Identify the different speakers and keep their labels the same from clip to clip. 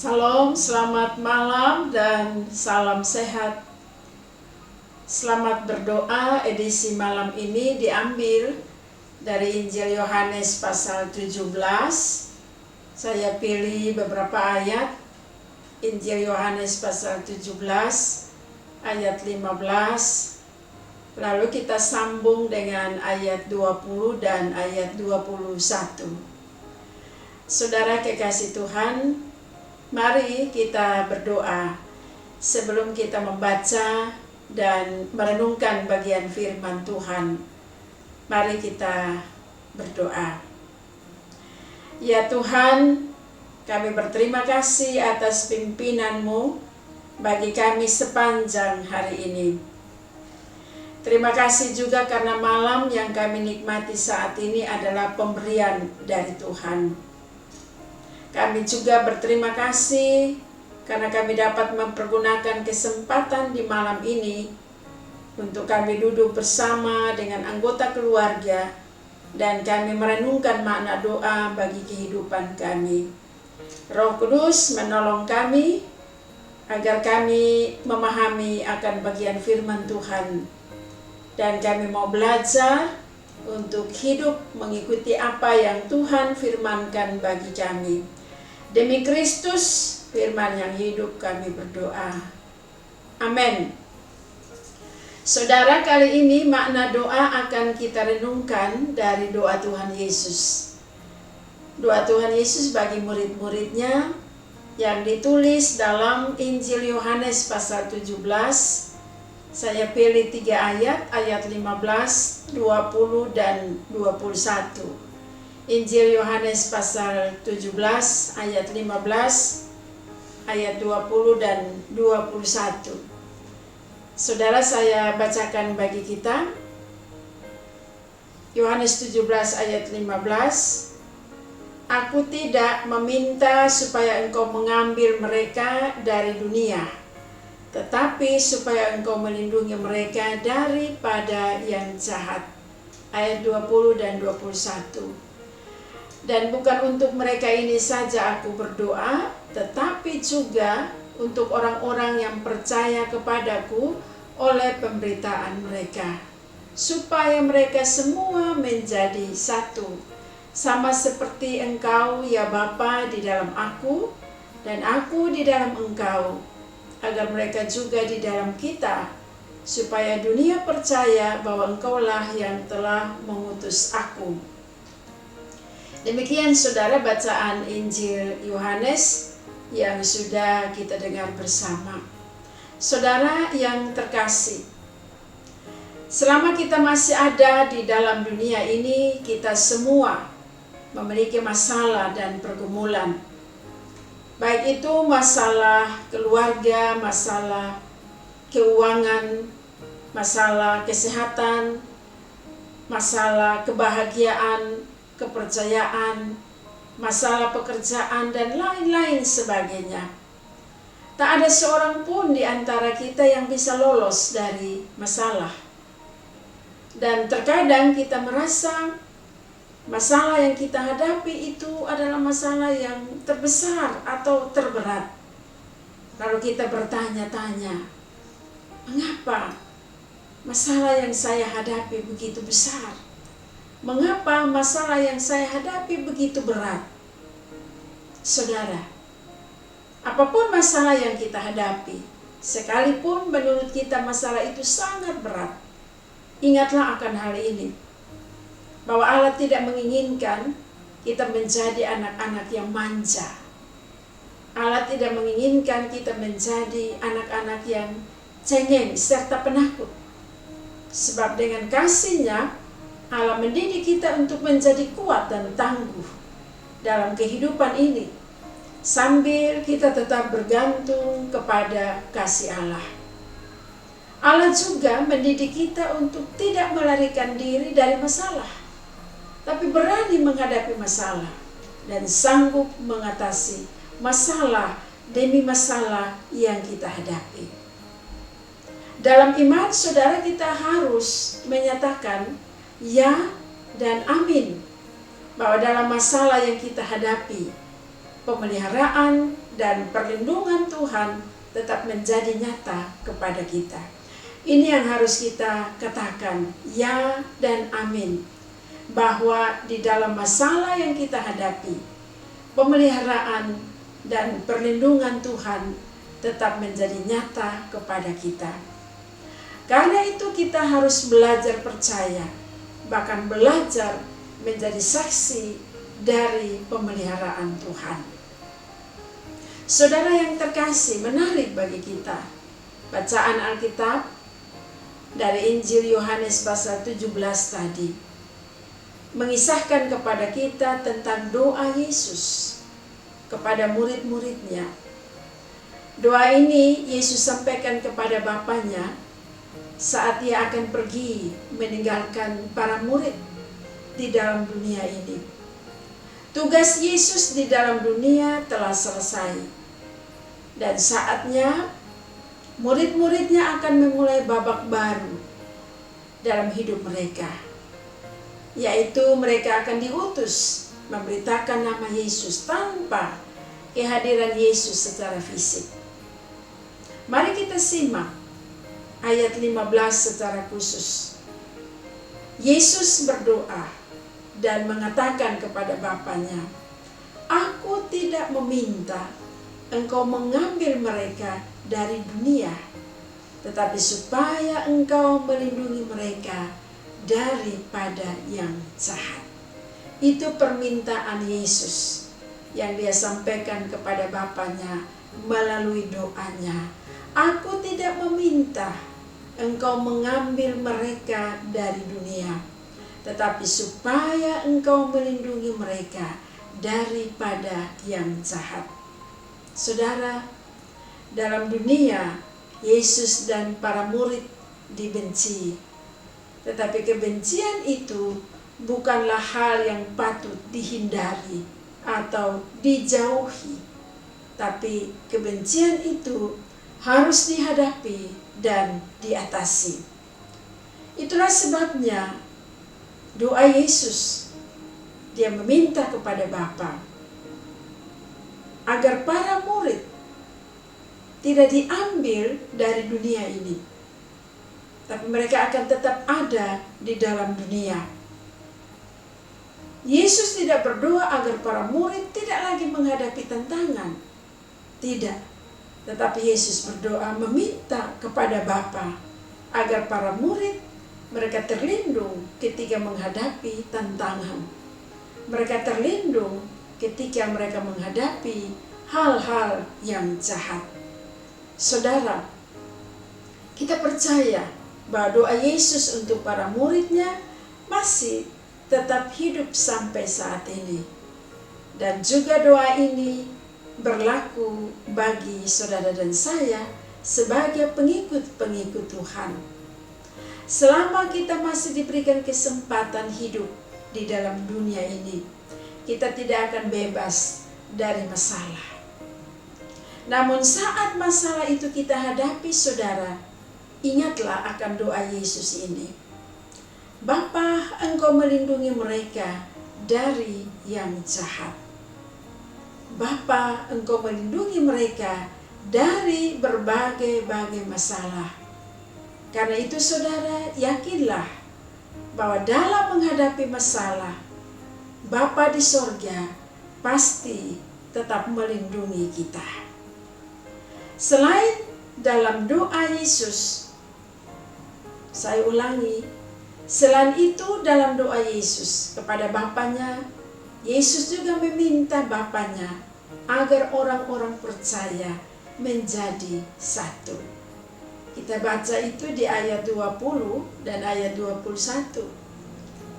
Speaker 1: Salam, selamat malam dan salam sehat. Selamat berdoa edisi malam ini diambil dari Injil Yohanes pasal 17. Saya pilih beberapa ayat. Injil Yohanes pasal 17 ayat 15. Lalu kita sambung dengan ayat 20 dan ayat 21. Saudara kekasih Tuhan, mari kita berdoa sebelum kita membaca dan merenungkan bagian firman Tuhan. Mari kita berdoa. Ya Tuhan, kami berterima kasih atas pimpinan-Mu bagi kami sepanjang hari ini. Terima kasih juga karena malam yang kami nikmati saat ini adalah pemberian dari Tuhan. Kami juga berterima kasih karena kami dapat mempergunakan kesempatan di malam ini untuk kami duduk bersama dengan anggota keluarga dan kami merenungkan makna doa bagi kehidupan kami. Roh Kudus menolong kami agar kami memahami akan bagian firman Tuhan dan kami mau belajar untuk hidup mengikuti apa yang Tuhan firmankan bagi kami. Demi Kristus, firman yang hidup kami berdoa. Amin. Saudara, kali ini makna doa akan kita renungkan dari doa Tuhan Yesus. Doa Tuhan Yesus bagi murid-muridnya yang ditulis dalam Injil Yohanes pasal 17. Saya pilih 3 ayat 15, 20 dan 21. Injil Yohanes pasal 17 ayat 15, ayat 20 dan 21. Saudara, saya bacakan bagi kita. Yohanes 17 ayat 15. Aku tidak meminta supaya engkau mengambil mereka dari dunia, tetapi supaya engkau melindungi mereka daripada yang jahat. Ayat 20 dan 21. Dan bukan untuk mereka ini saja aku berdoa, tetapi juga untuk orang-orang yang percaya kepadaku oleh pemberitaan mereka, supaya mereka semua menjadi satu, sama seperti engkau ya Bapa di dalam aku, dan aku di dalam engkau, agar mereka juga di dalam kita, supaya dunia percaya bahwa engkaulah yang telah mengutus aku. Demikian saudara bacaan Injil Yohanes yang sudah kita dengar bersama. Saudara yang terkasih, selama kita masih ada di dalam dunia ini, kita semua memiliki masalah dan pergumulan. Baik itu masalah keluarga, masalah keuangan, masalah kesehatan, masalah kebahagiaan, kepercayaan, masalah pekerjaan, dan lain-lain sebagainya. Tak ada seorang pun di antara kita yang bisa lolos dari masalah. Dan terkadang kita merasa masalah yang kita hadapi itu adalah masalah yang terbesar atau terberat. Lalu kita bertanya-tanya, mengapa masalah yang saya hadapi begitu besar? Mengapa masalah yang saya hadapi begitu berat? Saudara, apapun masalah yang kita hadapi, sekalipun menurut kita masalah itu sangat berat, ingatlah akan hal ini, bahwa Allah tidak menginginkan kita menjadi anak-anak yang manja. Allah tidak menginginkan kita menjadi anak-anak yang cengeng serta penakut. Sebab dengan kasih-Nya, Allah mendidik kita untuk menjadi kuat dan tangguh dalam kehidupan ini, sambil kita tetap bergantung kepada kasih Allah. Allah juga mendidik kita untuk tidak melarikan diri dari masalah, tapi berani menghadapi masalah dan sanggup mengatasi masalah demi masalah yang kita hadapi. Dalam iman, saudara, kita harus menyatakan ya dan amin, bahwa dalam masalah yang kita hadapi, pemeliharaan dan perlindungan Tuhan tetap menjadi nyata kepada kita. Ini yang harus kita katakan, ya dan amin. Bahwa di dalam masalah yang kita hadapi, pemeliharaan dan perlindungan Tuhan tetap menjadi nyata kepada kita. Karena itu kita harus belajar percaya, bahkan belajar menjadi saksi dari pemeliharaan Tuhan. Saudara yang terkasih, menarik bagi kita bacaan Alkitab dari Injil Yohanes pasal 17 tadi, mengisahkan kepada kita tentang doa Yesus kepada murid-muridnya. Doa ini Yesus sampaikan kepada Bapanya saat ia akan pergi meninggalkan para murid di dalam dunia ini. Tugas Yesus di dalam dunia telah selesai, dan saatnya murid-muridnya akan memulai babak baru dalam hidup mereka, yaitu mereka akan diutus memberitakan nama Yesus tanpa kehadiran Yesus secara fisik. Mari kita simak ayat 15 secara khusus. Yesus berdoa dan mengatakan kepada Bapanya, "Aku tidak meminta Engkau mengambil mereka dari dunia, tetapi supaya Engkau melindungi mereka daripada yang jahat." Itu permintaan Yesus yang dia sampaikan kepada Bapanya melalui doanya. "Aku tidak meminta Engkau mengambil mereka dari dunia, tetapi supaya Engkau melindungi mereka daripada yang jahat." Saudara, dalam dunia Yesus dan para murid dibenci, tetapi kebencian itu bukanlah hal yang patut dihindari atau dijauhi, tapi kebencian itu harus dihadapi dan diatasi. Itulah sebabnya doa Yesus, dia meminta kepada Bapa agar para murid tidak diambil dari dunia ini, tapi mereka akan tetap ada di dalam dunia. Yesus tidak berdoa agar para murid tidak lagi menghadapi tantangan, tidak. Tetapi Yesus berdoa meminta kepada Bapa agar para murid mereka terlindung ketika menghadapi tantangan. Mereka terlindung ketika mereka menghadapi hal-hal yang jahat. Saudara, kita percaya bahwa doa Yesus untuk para muridnya masih tetap hidup sampai saat ini. Dan juga doa ini berlaku bagi saudara dan saya sebagai pengikut-pengikut Tuhan. Selama kita masih diberikan kesempatan hidup di dalam dunia ini, kita tidak akan bebas dari masalah. Namun saat masalah itu kita hadapi, saudara, ingatlah akan doa Yesus ini. "Bapa, Engkau melindungi mereka dari yang jahat." Bapa, Engkau melindungi mereka dari berbagai-bagai masalah. Karena itu saudara, yakinlah bahwa dalam menghadapi masalah, Bapa di sorga pasti tetap melindungi kita. Selain dalam doa Yesus, saya ulangi, selain itu dalam doa Yesus kepada Bapanya, Yesus juga meminta Bapanya agar orang-orang percaya menjadi satu. Kita baca itu di ayat 20 dan ayat 21.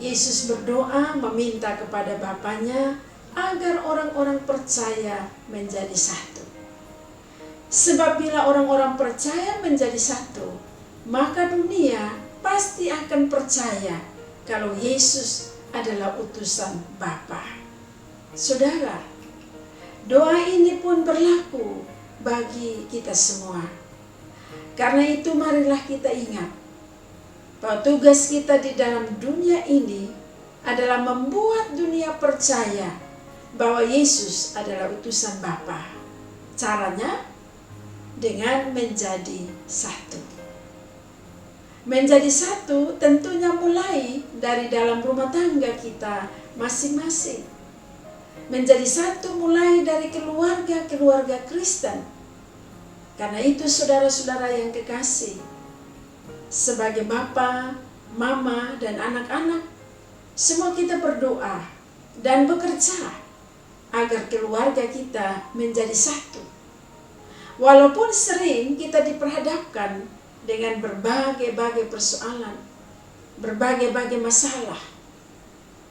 Speaker 1: Yesus berdoa meminta kepada Bapanya agar orang-orang percaya menjadi satu. Sebab bila orang-orang percaya menjadi satu, maka dunia pasti akan percaya kalau Yesus adalah utusan Bapa. Saudara, doa ini pun berlaku bagi kita semua. Karena itu marilah kita ingat bahwa tugas kita di dalam dunia ini adalah membuat dunia percaya bahwa Yesus adalah utusan Bapa. Caranya dengan menjadi satu. Menjadi satu tentunya mulai dari dalam rumah tangga kita masing-masing. Menjadi satu mulai dari keluarga Kristen. Karena itu saudara-saudara yang kekasih, sebagai bapa, mama, dan anak-anak, semua kita berdoa dan bekerja agar keluarga kita menjadi satu. Walaupun sering kita diperhadapkan dengan berbagai persoalan, berbagai masalah,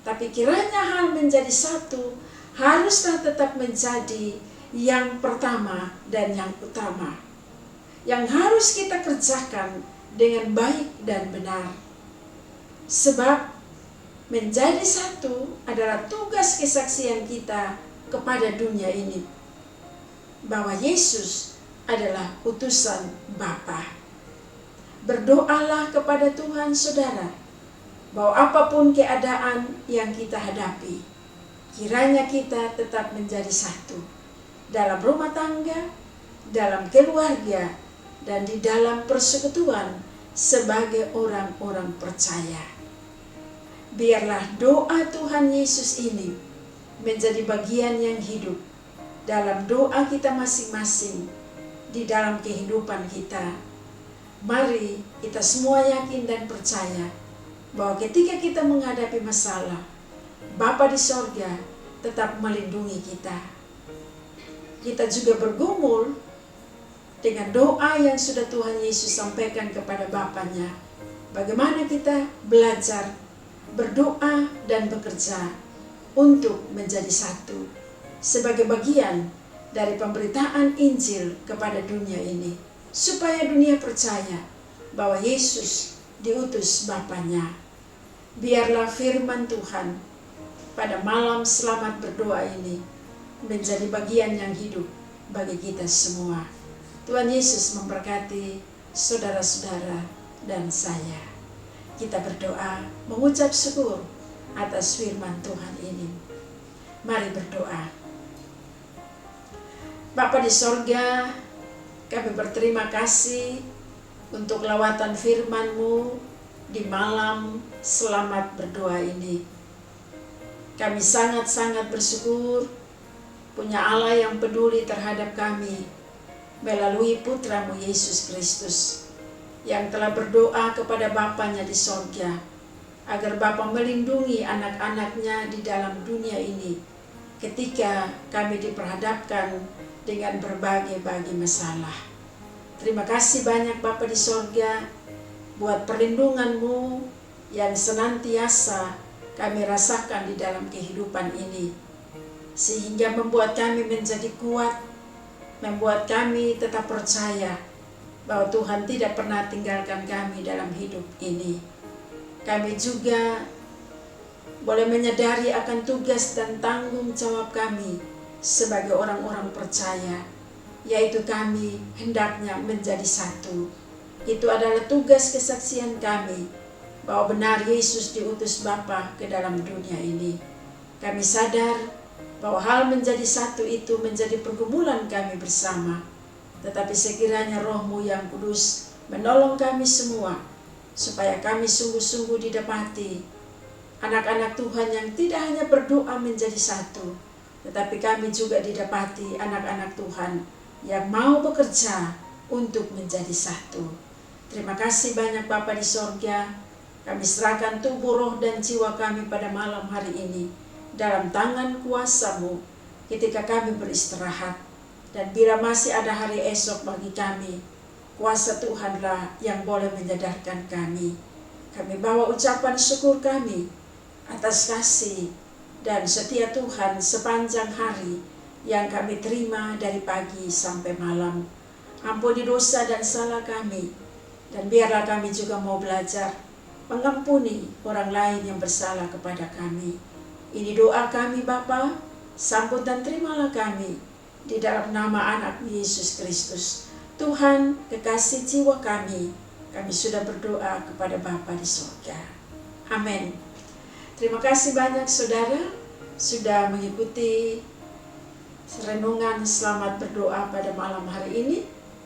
Speaker 1: tapi kiranya hal menjadi satu haruslah tetap menjadi yang pertama dan yang utama, yang harus kita kerjakan dengan baik dan benar. Sebab menjadi satu adalah tugas kesaksian kita kepada dunia ini, bahwa Yesus adalah utusan Bapa. Berdoalah kepada Tuhan saudara, bahwa apapun keadaan yang kita hadapi, kiranya kita tetap menjadi satu dalam rumah tangga, dalam keluarga, dan di dalam persekutuan sebagai orang-orang percaya. Biarlah doa Tuhan Yesus ini menjadi bagian yang hidup dalam doa kita masing-masing, di dalam kehidupan kita. Mari kita semua yakin dan percaya bahwa ketika kita menghadapi masalah, Bapa di sorga tetap melindungi kita. Kita juga bergumul dengan doa yang sudah Tuhan Yesus sampaikan kepada Bapanya. Bagaimana kita belajar berdoa dan bekerja untuk menjadi satu sebagai bagian dari pemberitaan Injil kepada dunia ini, supaya dunia percaya bahwa Yesus diutus Bapanya. Biarlah firman Tuhan pada malam selamat berdoa ini menjadi bagian yang hidup bagi kita semua. Tuhan Yesus memberkati saudara-saudara dan saya. Kita berdoa mengucap syukur atas firman Tuhan ini. Mari berdoa. Bapa di sorga, kami berterima kasih untuk lawatan firman-Mu di malam selamat berdoa ini. Kami sangat-sangat bersyukur punya Allah yang peduli terhadap kami melalui Putra-Mu Yesus Kristus, yang telah berdoa kepada Bapanya di sorga agar Bapa melindungi anak-anaknya di dalam dunia ini ketika kami diperhadapkan dengan berbagai masalah. Terima kasih banyak Bapa di sorga buat perlindungan-Mu yang senantiasa kami rasakan di dalam kehidupan ini, sehingga membuat kami menjadi kuat, membuat kami tetap percaya bahwa Tuhan tidak pernah tinggalkan kami dalam hidup ini. Kami juga boleh menyadari akan tugas dan tanggung jawab kami sebagai orang-orang percaya, yaitu kami hendaknya menjadi satu. Itu adalah tugas kesaksian kami bahwa benar Yesus diutus Bapa ke dalam dunia ini. Kami sadar bahwa hal menjadi satu itu menjadi pergumulan kami bersama, tetapi sekiranya Roh-Mu yang kudus menolong kami semua, supaya kami sungguh-sungguh didapati anak-anak Tuhan yang tidak hanya berdoa menjadi satu, tetapi kami juga didapati anak-anak Tuhan yang mau bekerja untuk menjadi satu. Terima kasih banyak Bapa di sorga. Kami serahkan tubuh, roh, dan jiwa kami pada malam hari ini dalam tangan kuasa-Mu ketika kami beristirahat. Dan bila masih ada hari esok bagi kami, kuasa Tuhanlah yang boleh menyadarkan kami. Kami bawa ucapan syukur kami atas kasih dan setia Tuhan sepanjang hari yang kami terima dari pagi sampai malam. Ampuni dosa dan salah kami, dan biarlah kami juga mau belajar mengampuni orang lain yang bersalah kepada kami. Ini doa kami Bapa, sambut dan terimalah kami di dalam nama anak Yesus Kristus. Tuhan, kekasih jiwa kami sudah berdoa kepada Bapa di surga. Amin. Terima kasih banyak saudara sudah mengikuti renungan selamat berdoa pada malam hari ini,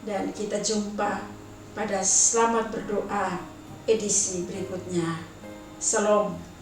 Speaker 1: dan kita jumpa pada selamat berdoa edisi berikutnya. Shalom.